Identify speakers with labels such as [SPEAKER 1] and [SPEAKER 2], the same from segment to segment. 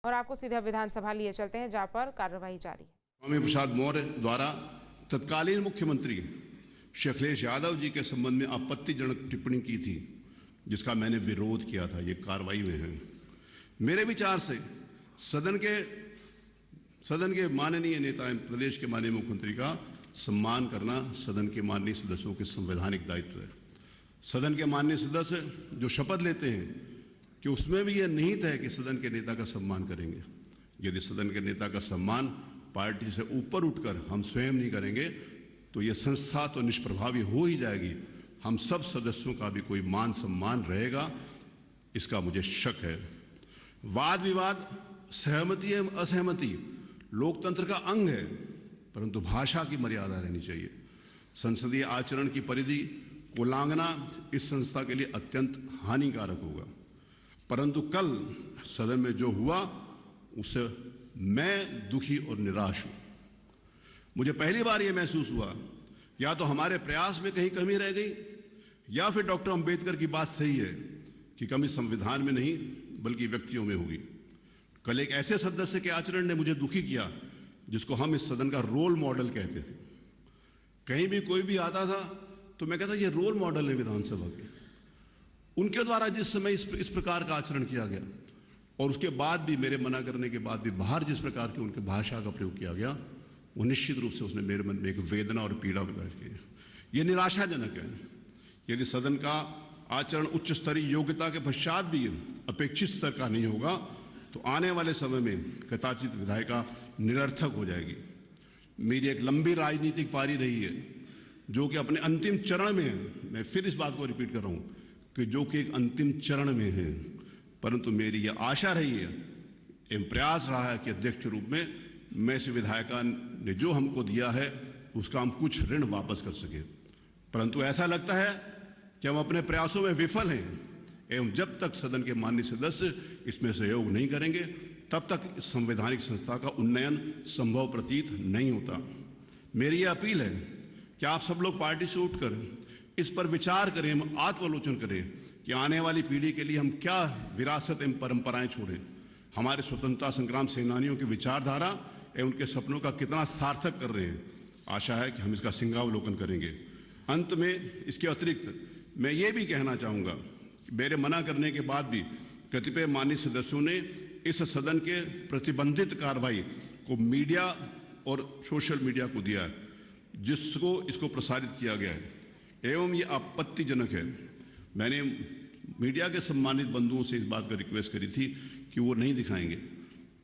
[SPEAKER 1] और आपको सीधा विधानसभा लिए चलते हैं, जहां पर कार्रवाई जारी है।
[SPEAKER 2] स्वामी प्रसाद मौर्य द्वारा तत्कालीन मुख्यमंत्री श्री अखिलेश यादव जी के संबंध में आपत्तिजनक टिप्पणी की थी, जिसका मैंने विरोध किया था। ये कार्रवाई में है। मेरे विचार से सदन के माननीय नेता एवं प्रदेश के माननीय मुख्यमंत्री का सम्मान करना सदन के माननीय सदस्यों के संवैधानिक दायित्व है। सदन के माननीय सदस्य जो शपथ लेते हैं कि उसमें भी यह निहित है कि सदन के नेता का सम्मान करेंगे। यदि सदन के नेता का सम्मान पार्टी से ऊपर उठकर हम स्वयं नहीं करेंगे तो यह संस्था तो निष्प्रभावी हो ही जाएगी। हम सब सदस्यों का भी कोई मान सम्मान रहेगा, इसका मुझे शक है। वाद विवाद, सहमति एवं असहमति लोकतंत्र का अंग है, परंतु भाषा की मर्यादा रहनी चाहिए। संसदीय आचरण की परिधि को उल्लंघना इस संस्था के लिए अत्यंत हानिकारक होगा। परंतु कल सदन में जो हुआ उससे मैं दुखी और निराश हूं। मुझे पहली बार यह महसूस हुआ या तो हमारे प्रयास में कहीं कमी रह गई या फिर डॉक्टर अंबेडकर की बात सही है कि कमी संविधान में नहीं बल्कि व्यक्तियों में होगी। कल एक ऐसे सदस्य के आचरण ने मुझे दुखी किया जिसको हम इस सदन का रोल मॉडल कहते थे। कहीं भी कोई भी आता था तो मैं कहता ये रोल मॉडल है विधानसभा के। उनके द्वारा जिस समय इस प्रकार का आचरण किया गया और उसके बाद भी मेरे मना करने के बाद भी बाहर जिस प्रकार की उनके भाषा का प्रयोग किया गया, वो निश्चित रूप से उसने मेरे मन में एक वेदना और पीड़ा पैदा की। ये निराशाजनक है। यदि सदन का आचरण उच्च स्तरीय योग्यता के पश्चात भी अपेक्षित स्तर का नहीं होगा तो आने वाले समय में कदाचित विधायिका निरर्थक हो जाएगी। मेरी एक लंबी राजनीतिक पारी रही है जो कि अपने अंतिम चरण में है। मैं फिर इस बात को रिपीट कर रहा हूं कि जो कि एक अंतिम चरण में है, परंतु मेरी यह आशा रही है एवं प्रयास रहा है कि अध्यक्ष रूप में मैं इस विधायिका ने जो हमको दिया है उसका हम कुछ ऋण वापस कर सके। परंतु ऐसा लगता है कि हम अपने प्रयासों में विफल हैं एवं जब तक सदन के माननीय सदस्य इसमें सहयोग नहीं करेंगे तब तक इस संवैधानिक संस्था का उन्नयन संभव प्रतीत नहीं होता। मेरी यह अपील है कि आप सब लोग पार्टी से उठकर इस पर विचार करें, आत्मालोचन करें कि आने वाली पीढ़ी के लिए हम क्या विरासत एवं परंपराएं छोड़ें। हमारे स्वतंत्रता संग्राम सेनानियों की विचारधारा एवं उनके सपनों का कितना सार्थक कर रहे हैं। आशा है कि हम इसका सिंहावलोकन करेंगे। अंत में इसके अतिरिक्त मैं ये भी कहना चाहूँगा कि मेरे मना करने के बाद भी कतिपय माननीय सदस्यों ने इस सदन के प्रतिबंधित कार्रवाई को मीडिया और सोशल मीडिया को दिया है, जिसको इसको प्रसारित किया गया है एवं ये आपत्तिजनक है। मैंने मीडिया के सम्मानित बंधुओं से इस बात का रिक्वेस्ट करी थी कि वो नहीं दिखाएंगे।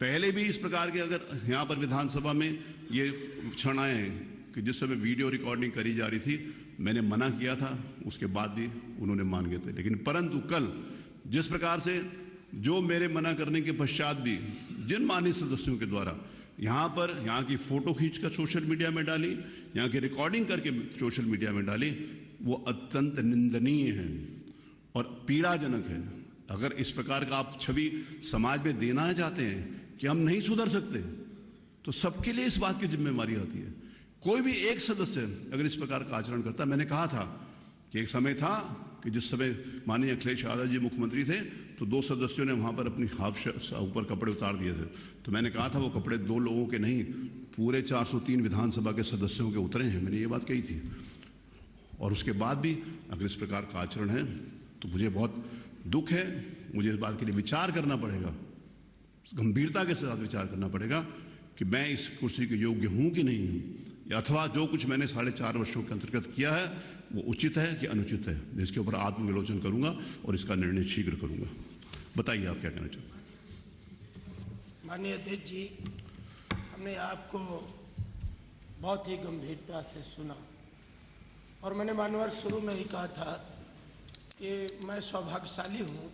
[SPEAKER 2] पहले भी इस प्रकार के अगर यहाँ पर विधानसभा में ये क्षण आए हैं कि जिस समय वीडियो रिकॉर्डिंग करी जा रही थी, मैंने मना किया था, उसके बाद भी उन्होंने मान गए थे। लेकिन परंतु कल जिस प्रकार से जो मेरे मना करने के पश्चात भी जिन माननीय सदस्यों के द्वारा यहाँ की फोटो खींचकर सोशल मीडिया में डाली, यहाँ की रिकॉर्डिंग करके सोशल मीडिया में डाली, वो अत्यंत निंदनीय है और पीड़ाजनक है। अगर इस प्रकार का आप छवि समाज में देना चाहते हैं कि हम नहीं सुधर सकते तो सबके लिए इस बात की जिम्मेवारी आती है। कोई भी एक सदस्य अगर इस प्रकार का आचरण करता, मैंने कहा था कि एक समय था कि जिस समय माननीय अखिलेश यादव जी मुख्यमंत्री थे तो 2 सदस्यों ने वहां पर अपनी हाफ ऊपर कपड़े उतार दिए थे। तो मैंने कहा था वो कपड़े 2 लोगों के नहीं, पूरे 403 विधानसभा के सदस्यों के उतरे हैं। मैंने ये बात कही थी। और उसके बाद भी अगर इस प्रकार का आचरण है तो मुझे बहुत दुख है। मुझे इस बात के लिए विचार करना पड़ेगा, गंभीरता के साथ विचार करना पड़ेगा कि मैं इस कुर्सी के योग्य हूं कि नहीं हूं, या अथवा जो कुछ मैंने 4.5 वर्षों के अंतर्गत किया है वो उचित है कि अनुचित है। मैं इसके ऊपर आत्मविलोचन करूंगा और इसका निर्णय शीघ्र करूंगा। बताइए आप क्या कहना चाहते हैं।
[SPEAKER 3] माननीय अध्यक्ष जी, हमने आपको बहुत ही गंभीरता से सुना और मैंने मानवर शुरू में ही कहा था कि मैं सौभाग्यशाली हूँ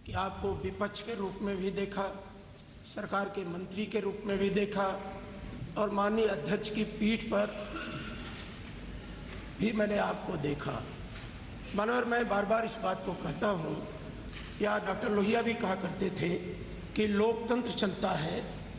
[SPEAKER 3] कि आपको विपक्ष के रूप में भी देखा, सरकार के मंत्री के रूप में भी देखा और माननीय अध्यक्ष की पीठ पर भी मैंने आपको देखा। मानवर मैं बार बार इस बात को कहता हूँ, या डॉक्टर लोहिया भी कहा करते थे कि लोकतंत्र चलता है